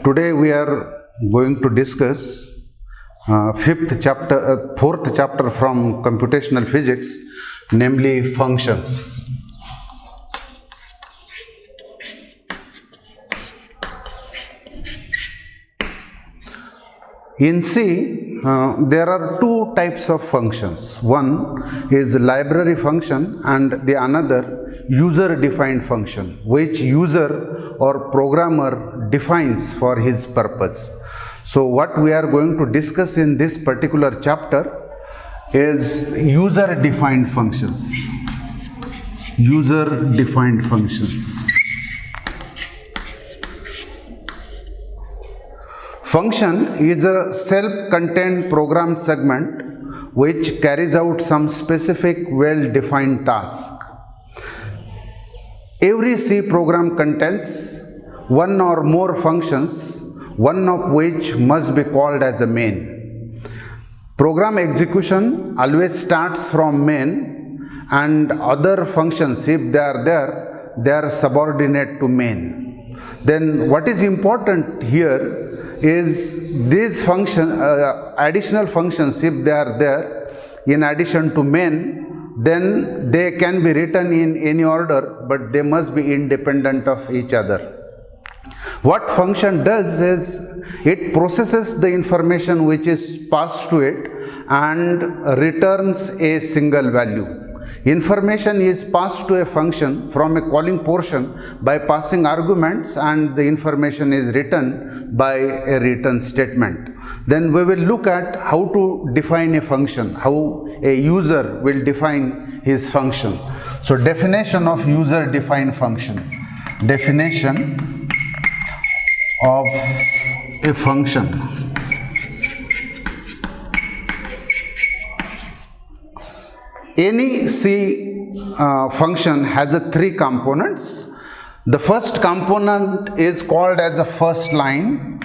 Today we are going to discuss fourth chapter from computational physics, namely functions. In C, there are two types of functions. One is library function and the another user-defined function, which user or programmer defines for his purpose. So what we are going to discuss in this particular chapter is user-defined functions. User-defined functions. Function is a self-contained program segment which carries out some specific well-defined task. Every C program contains one or more functions, one of which must be called as a main. Program execution always starts from main, and other functions, if they are there, they are subordinate to main. Then what is important here is these additional functions, if they are there in addition to main, then they can be written in any order, but they must be independent of each other. What function does is it processes the information which is passed to it and returns a single value. Information is passed to a function from a calling portion by passing arguments, and the information is written by a return statement. Then we will look at how to define a function, how a user will define his function. So definition of user-defined function. Definition of a function. Any C function has three components. The first component is called as a first line.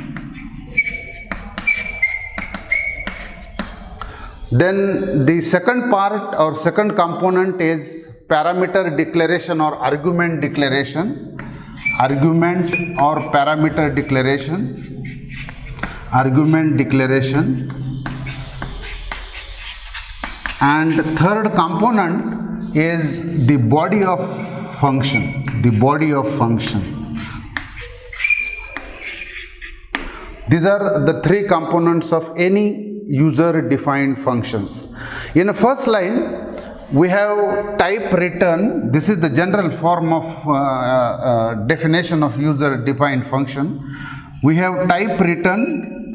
Then the second part or second component is parameter declaration or argument declaration. Argument or parameter declaration. Argument declaration. And third component is the body of function. The body of function. These are the three components of any user-defined functions. In the first line, we have type return. This is the general form of definition of user-defined function. We have type return,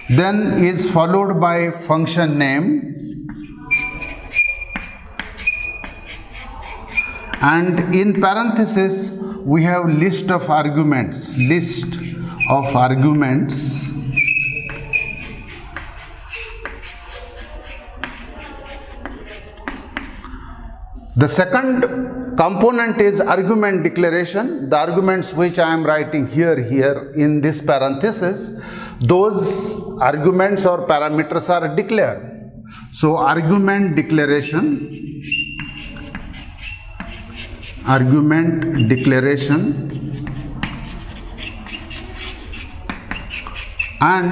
then is followed by function name, and in parenthesis we have list of arguments. The second component is argument declaration. The arguments which I am writing here in this parenthesis, those arguments or parameters are declared. So argument declaration, and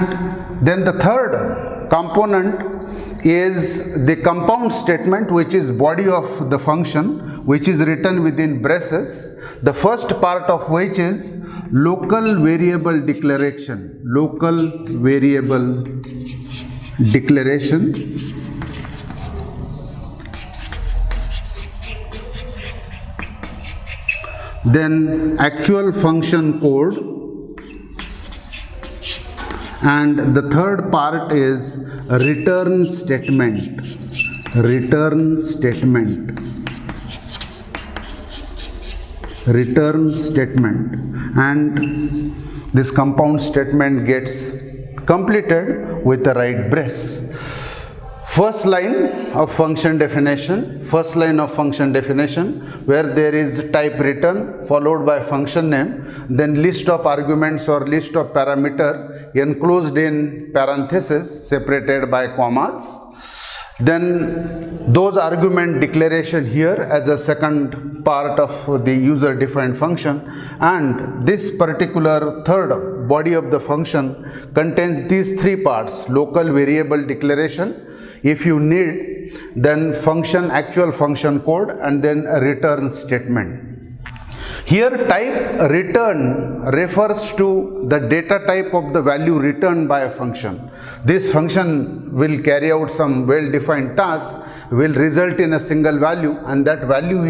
then the third component is the compound statement, which is body of the function, which is written within braces, the first part of which is local variable declaration. Then actual function code, and the third part is return statement. And this compound statement gets completed with the right brace. First line of function definition, where there is type return followed by function name, then list of arguments or list of parameter enclosed in parentheses separated by commas. Then those argument declaration here as a second part of the user defined function, and this particular third body of the function contains these three parts: local variable declaration, if you need, then function, actual function code, and then a return statement. Here type return refers to the data type of the value returned by a function. This function will carry out some well-defined task, will result in a single value, and that value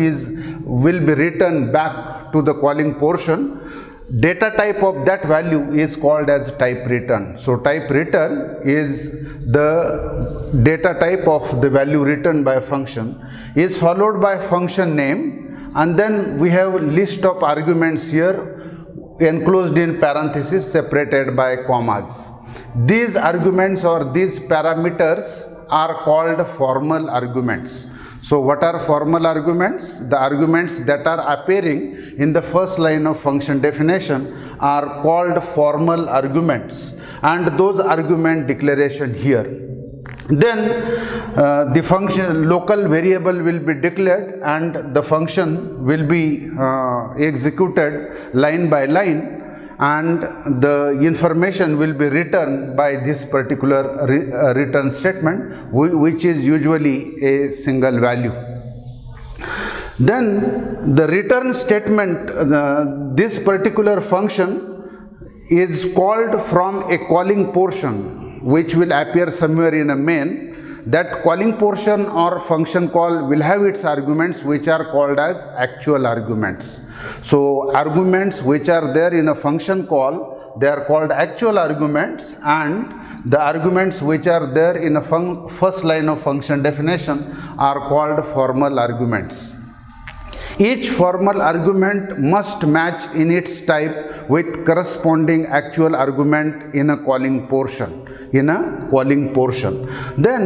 will be returned back to the calling portion. Data type of that value is called as type return. So type return is the data type of the value returned by a function, is followed by function name, and then we have list of arguments here enclosed in parentheses separated by commas. These arguments or these parameters are called formal arguments. So what are formal arguments? The arguments that are appearing in the first line of function definition are called formal arguments, and those argument declaration here. Then the function local variable will be declared and the function will be executed line by line, and the information will be returned by this particular return statement, which is usually a single value. Then the return statement, this particular function is called from a calling portion which will appear somewhere in a main. That calling portion or function call will have its arguments which are called as actual arguments. So arguments which are there in a function call, they are called actual arguments, and the arguments which are there in a first line of function definition are called formal arguments. Each formal argument must match in its type with corresponding actual argument in a calling portion. Then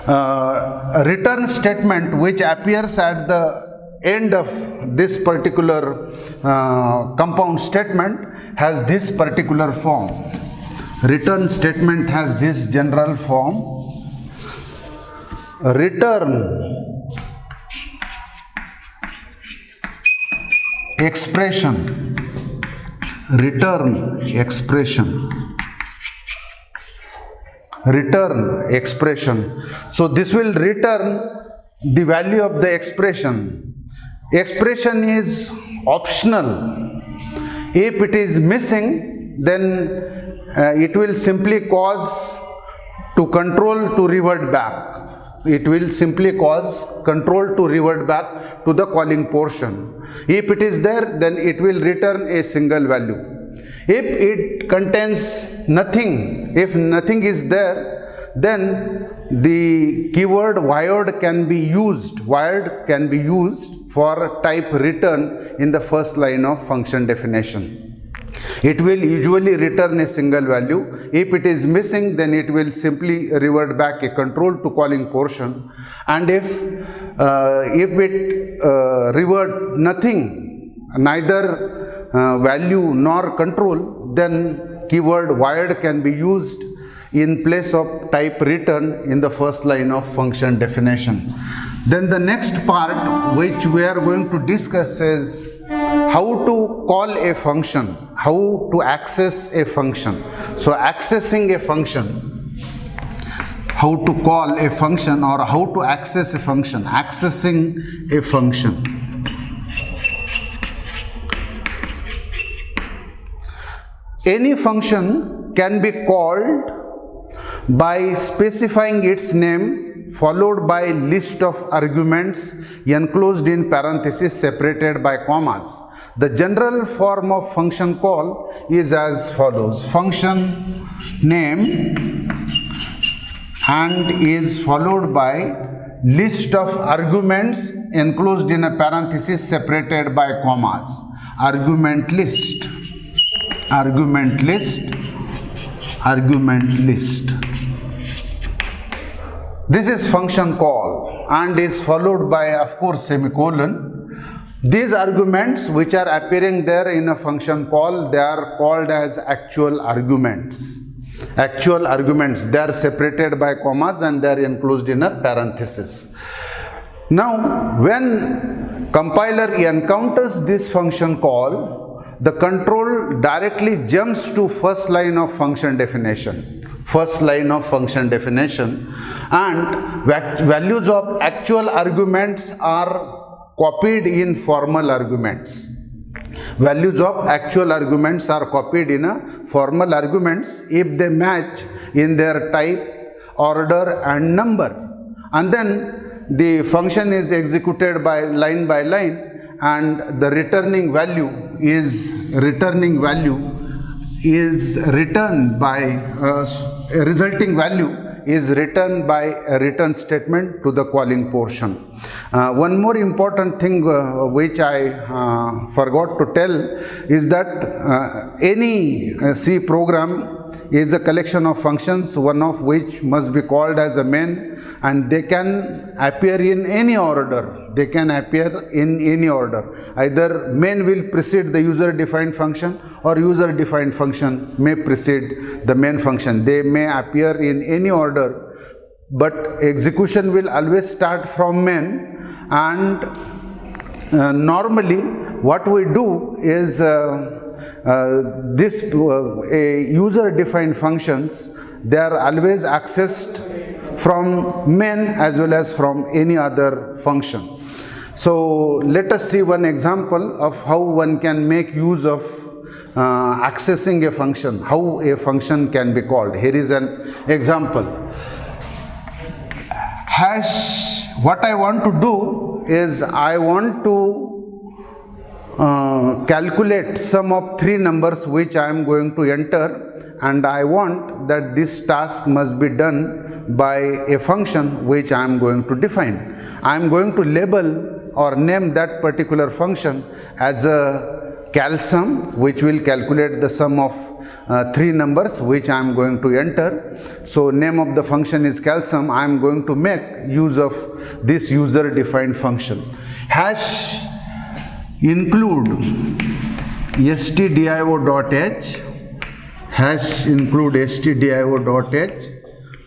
a return statement which appears at the end of this particular compound statement has this particular form. Return statement has this general form: return expression, return expression, return expression. So this will return the value of the expression. Expression is optional. If it is missing, then it will simply cause to control to revert back. It will simply cause control to revert back to the calling portion. If it is there, then it will return a single value. If it contains nothing, if nothing is there, then the keyword wired can be used. Wired can be used for type return in the first line of function definition. It will usually return a single value. If it is missing, then it will simply revert back a control to calling portion. And if it revert nothing, neither value nor control, then keyword wired can be used in place of type return in the first line of function definition. Then the next part which we are going to discuss is how to call a function, how to access a function. So accessing a function, how to call a function or how to access a function, accessing a function. Any function can be called by specifying its name followed by list of arguments enclosed in parentheses separated by commas. The general form of function call is as follows: function name and is followed by list of arguments enclosed in a parenthesis separated by commas. Argument list, argument list, argument list. This is function call and is followed by, of course, semicolon. These arguments which are appearing there in a function call, they are called as actual arguments. Actual arguments, they are separated by commas and they are enclosed in a parenthesis. Now, when compiler encounters this function call, the control directly jumps to first line of function definition. First line of function definition, and values of actual arguments are copied in formal arguments. Values of actual arguments are copied in a formal arguments if they match in their type, order and number, and then the function is executed by line, and the returning value is returned by resulting value is returned by a return statement to the calling portion. One more important thing which I forgot to tell is that any C program is a collection of functions, one of which must be called as a main, and they can appear in any order. Either main will precede the user defined function, or user defined function may precede the main function. They may appear in any order, but execution will always start from main. And normally what we do is this user defined functions, they are always accessed from main as well as from any other function. So let us see one example of how one can make use of accessing a function, how a function can be called. Here is an example. Hash, what I want to do is I want to calculate sum of three numbers which I am going to enter, and I want that this task must be done by a function which I am going to define. I am going to label or name that particular function as a calsum, which will calculate the sum of three numbers which I am going to enter. So name of the function is calsum. I am going to make use of this user defined function. Hash include stdio.h, hash include stdio.h.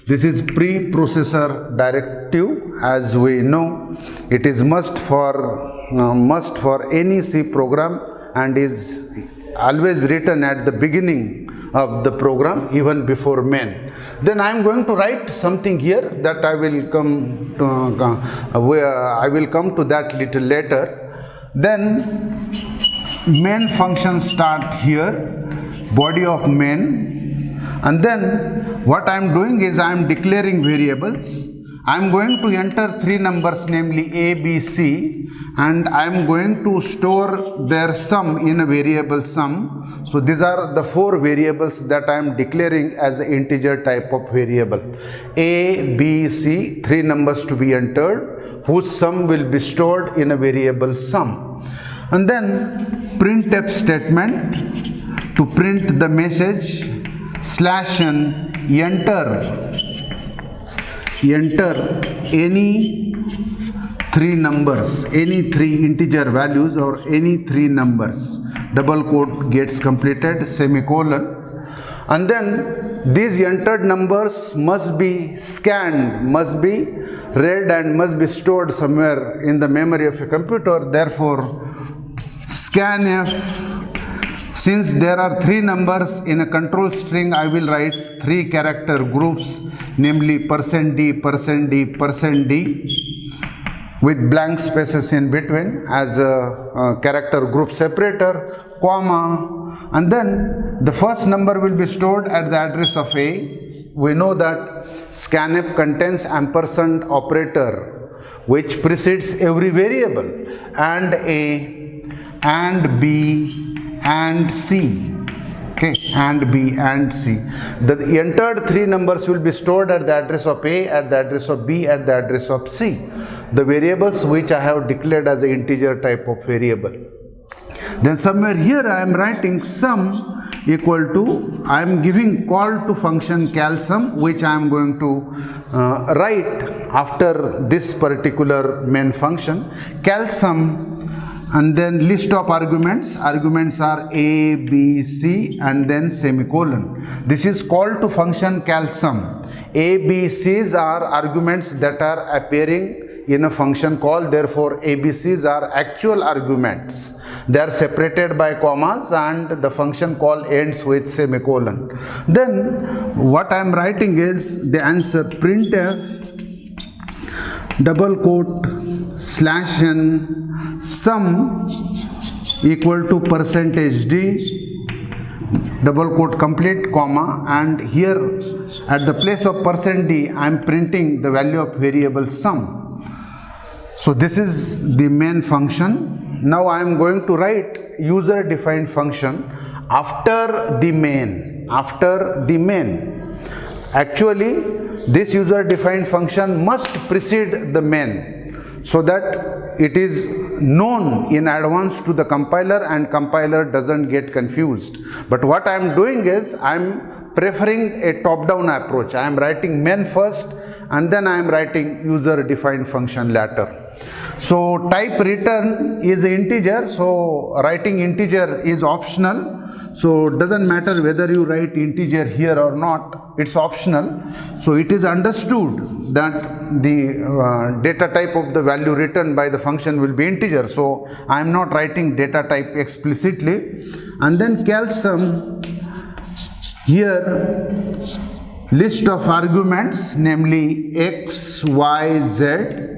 This is pre-processor directive. As we know, it is must for any C program and is always written at the beginning of the program, even before main. Then I am going to write something here that I will come to that little later. Then main function start here, body of main, and then what I am doing is I am declaring variables. I am going to enter three numbers, namely A, B, C, and I am going to store their sum in a variable sum. So these are the four variables that I am declaring as an integer type of variable. A, B, C, three numbers to be entered, whose sum will be stored in a variable sum. And then printf statement to print the message /n, enter any three numbers, any three integer values or any three numbers. Double quote gets completed, semicolon. And then these entered numbers must be scanned, must be read and must be stored somewhere in the memory of a computer. Therefore, scanf, since there are three numbers in a control string, I will write three character groups, namely %d, %d, with blank spaces in between as a character group separator, comma, and then the first number will be stored at the address of A. We know that scanf contains ampersand operator which precedes every variable, and A, and B, and C. Okay, and B and C. The entered three numbers will be stored at the address of A, at the address of B, at the address of C. The variables which I have declared as an integer type of variable. Then somewhere here I am writing sum equal to, I am giving call to function calsum, which I am going to write after this particular main function. Calsum and then list of arguments. Arguments are a, b, c, and then semicolon. This is called to function calsum. A, B, C's are arguments that are appearing in a function call. Therefore, A, B, C's are actual arguments. They are separated by commas and the function call ends with semicolon. Then what I am writing is the answer: printf double quote slash n sum equal to %d double quote complete comma, and here at the place of %d I am printing the value of variable sum. So this is the main function. Now I am going to write user defined function after the main. Actually, this user defined function must precede the main so that it is known in advance to the compiler and compiler doesn't get confused. But what I am doing is I am preferring a top-down approach. I am writing main first and then I am writing user defined function later. So type return is integer, so writing integer is optional. So it doesn't matter whether you write integer here or not, it's optional. So it is understood that the data type of the value returned by the function will be integer. So I am not writing data type explicitly. And then calsum, here list of arguments, namely x, y, z.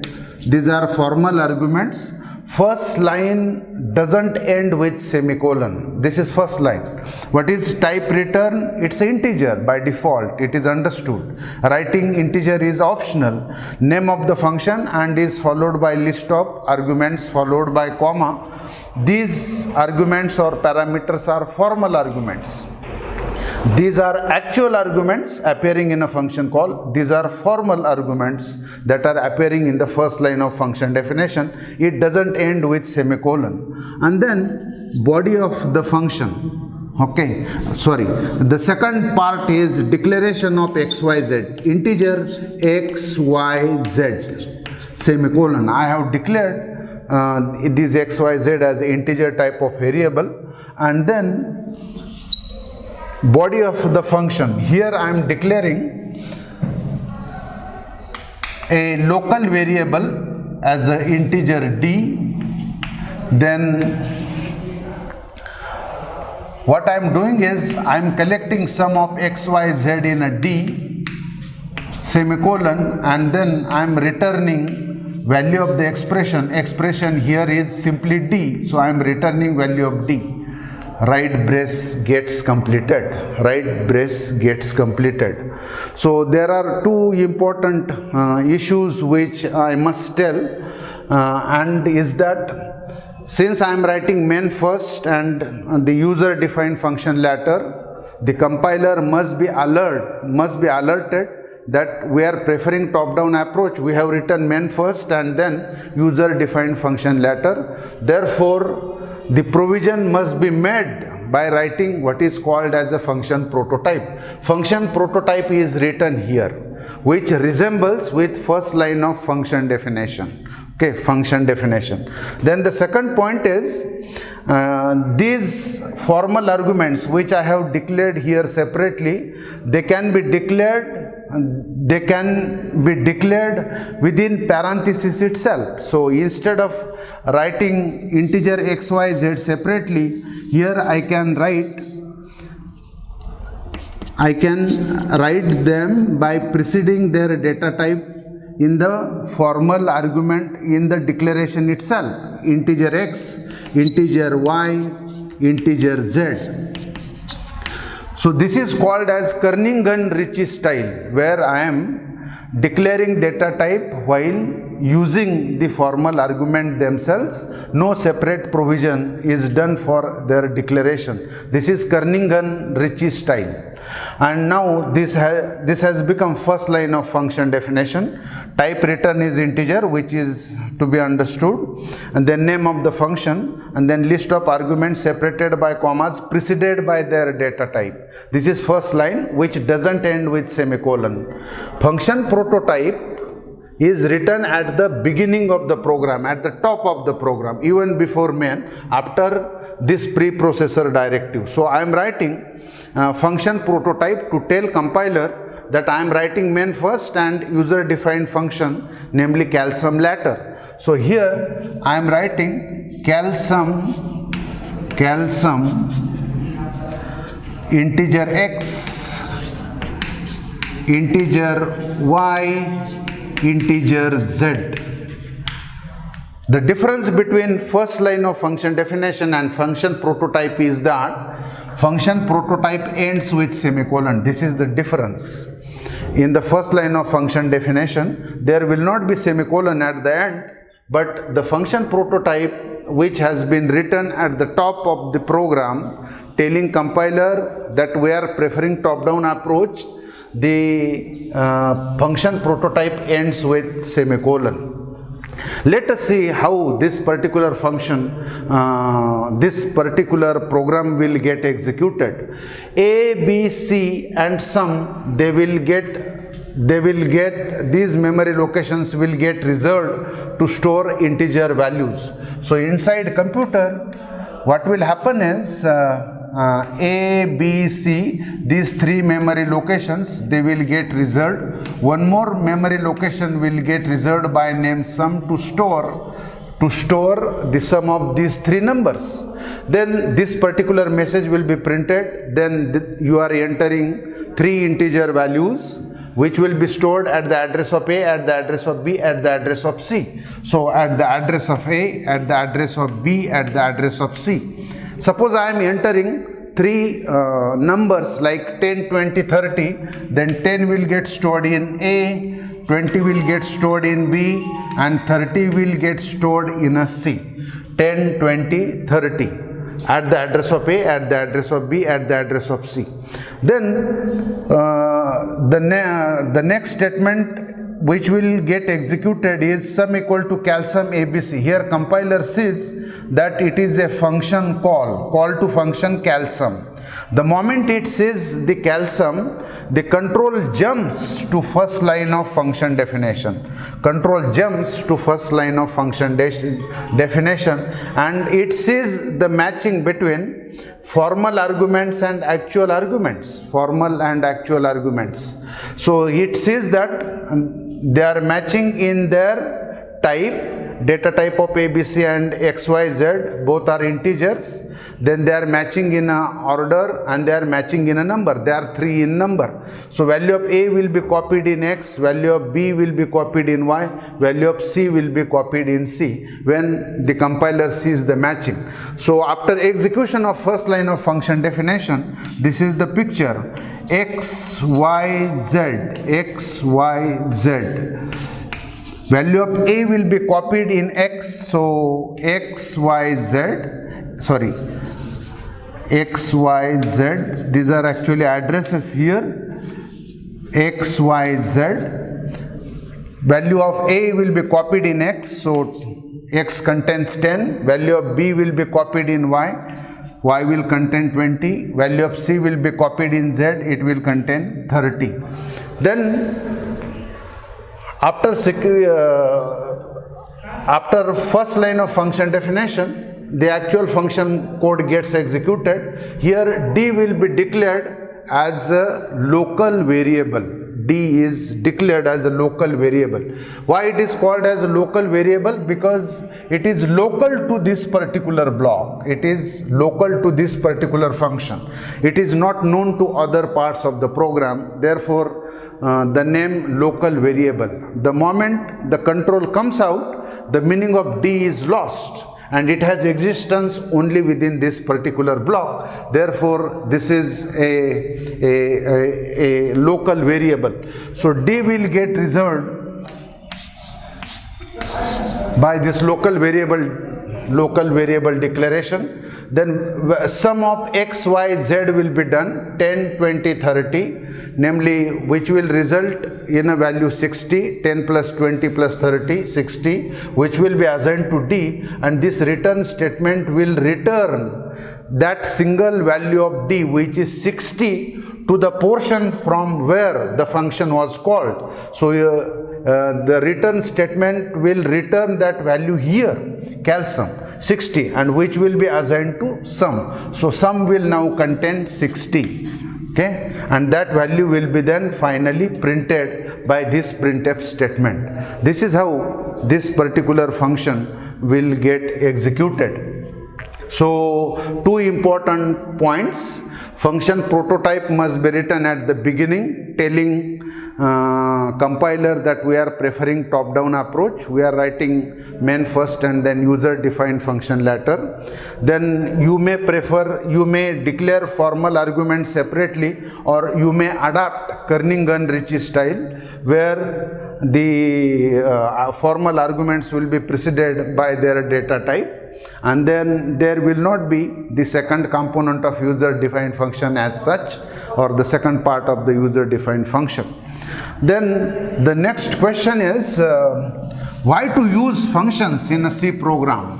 These are formal arguments. First line doesn't end with semicolon. This is first line. What is type return? It's integer by default. It is understood. Writing integer is optional. Name of the function and is followed by list of arguments followed by comma. These arguments or parameters are formal arguments. These are actual arguments appearing in a function call. These are formal arguments that are appearing in the first line of function definition. It doesn't end with semicolon. And then body of the function. Okay, sorry. The second part is declaration of xyz. Integer xyz semicolon. I have declared this xyz as integer type of variable, and then body of the function. Here I am declaring a local variable as an integer d. Then what I am doing is I am collecting sum of x, y, z in a d semicolon, and then I am returning value of the expression. Expression here is simply d, so I am returning value of d. Right brace gets completed. Right brace gets completed. So there are two important issues which I must tell, and is that since I am writing main first and the user defined function later, the compiler must be alerted that we are preferring top-down approach. We have written main first and then user defined function later. Therefore, the provision must be made by writing what is called as a function prototype. Function prototype is written here, which resembles with first line of function definition. Okay, function definition. Then the second point is these formal arguments which I have declared here separately, they can be declared within parenthesis itself. So instead of writing integer x, y, z separately, here I can write them by preceding their data type in the formal argument in the declaration itself. Integer x, integer y, integer z. So this is called as Kernighan-Ricci style, where I am declaring data type while using the formal argument themselves. No separate provision is done for their declaration. This is Kernighan-Ricci style. And now this has become first line of function definition. Type return is integer, which is to be understood, and then name of the function, and then list of arguments separated by commas preceded by their data type. This is first line, which doesn't end with semicolon. Function prototype is written at the beginning of the program, at the top of the program, even before main, after this preprocessor directive. So I am writing function prototype to tell compiler that I am writing main first and user defined function, namely calsum later. So here I am writing calsum integer x, integer y, integer z. The difference between first line of function definition and function prototype is that function prototype ends with semicolon. This is the difference. In the first line of function definition, there will not be semicolon at the end, but the function prototype, which has been written at the top of the program, telling compiler that we are preferring top-down approach, the function prototype ends with semicolon. Let us see how this particular function, this particular program will get executed. A, B, C and sum, they will get these memory locations will get reserved to store integer values. So inside computer, what will happen is A, B, C, these three memory locations, they will get reserved. One more memory location will get reserved by name sum to store the sum of these three numbers. Then this particular message will be printed. Then you are entering three integer values, which will be stored at the address of A, at the address of B, at the address of C. So at the address of A, at the address of B, at the address of C. Suppose I am entering three numbers like 10, 20, 30, then 10 will get stored in A, 20 will get stored in B, and 30 will get stored in a C. 10, 20, 30 at the address of A, at the address of B, at the address of C. Then the next statement which will get executed is sum equal to calsum ABC. Here compiler says that it is a function call to function calsum. The moment it says the calsum, the control jumps to first line of function definition. Control jumps to first line of function definition, and it sees the matching between formal arguments and actual arguments. Formal and actual arguments. So it says that they are matching in their type, data type of ABC and XYZ, both are integers. Then they are matching in a order and they are matching in a number. They are three in number. So value of A will be copied in X, value of B will be copied in Y, value of C will be copied in C when the compiler sees the matching. So after execution of first line of function definition, this is the picture. X, Y, Z, X, Y, Z. Value of A will be copied in X, so X, Y, Z, sorry, X, Y, Z, these are actually addresses here, X, Y, Z. Value of A will be copied in X, so X contains 10, value of B will be copied in Y, Y will contain 20, value of C will be copied in Z, it will contain 30. Then after first line of function definition, the actual function code gets executed. Here D will be declared as a local variable. D is declared as a local variable. Why it is called as a local variable? Because it is local to this particular block. It is local to this particular function. It is not known to other parts of the program. Therefore, the name local variable. The moment the control comes out, the meaning of D is lost and it has existence only within this particular block. Therefore, this is a local variable. So D will get reserved by this local variable declaration. Then sum of X, Y, Z will be done, 10, 20, 30, namely which will result in a value 60, 10 plus 20 plus 30, 60, which will be assigned to D, and this return statement will return that single value of D, which is 60, to the portion from where the function was called. So the return statement will return that value here, calsum 60, and which will be assigned to sum. So sum will now contain 60. Okay, and that value will be then finally printed by this printf statement. This is how this particular function will get executed. So two important points. Function prototype must be written at the beginning, telling compiler that we are preferring top-down approach. We are writing main first and then user-defined function later. Then you may declare formal arguments separately, or you may adapt Kernighan-Ricci style, where the formal arguments will be preceded by their data type. And then there will not be the second component of user-defined function as such, or the second part of the user-defined function. Then the next question is why to use functions in a C program?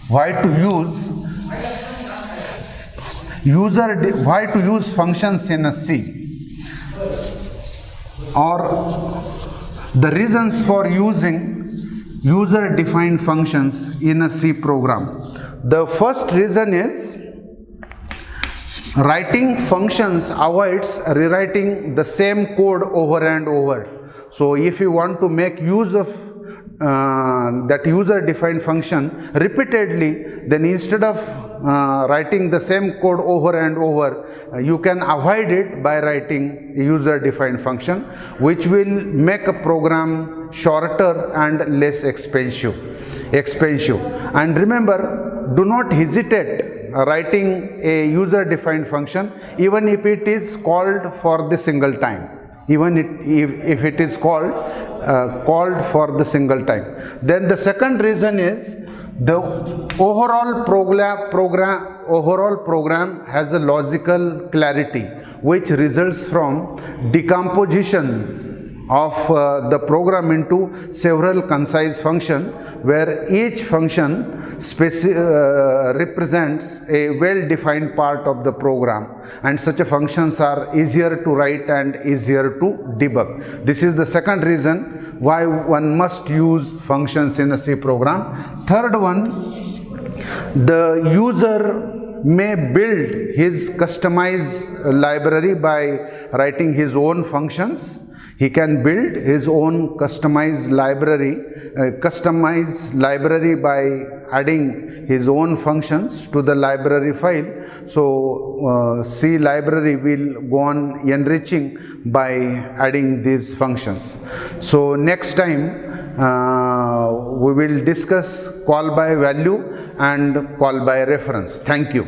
Why to use functions in a C? Or the reasons for using user-defined functions in a C program. The first reason is writing functions avoids rewriting the same code over and over. So if you want to make use of that user-defined function repeatedly, then instead of writing the same code over and over, you can avoid it by writing a user-defined function, which will make a program shorter and less expensive. And remember, do not hesitate writing a user-defined function even if it is called for the single time. Even if it is called for the single time. Then the second reason is the overall program has a logical clarity, which results from decomposition of the program into several concise functions, where each function represents a well-defined part of the program, and such functions are easier to write and easier to debug. This is the second reason why one must use functions in a C program. Third one, the user may build his customized library by writing his own functions. He can build his own customized library by adding his own functions to the library file. So C library will go on enriching by adding these functions. So next time we will discuss call by value and call by reference. Thank you.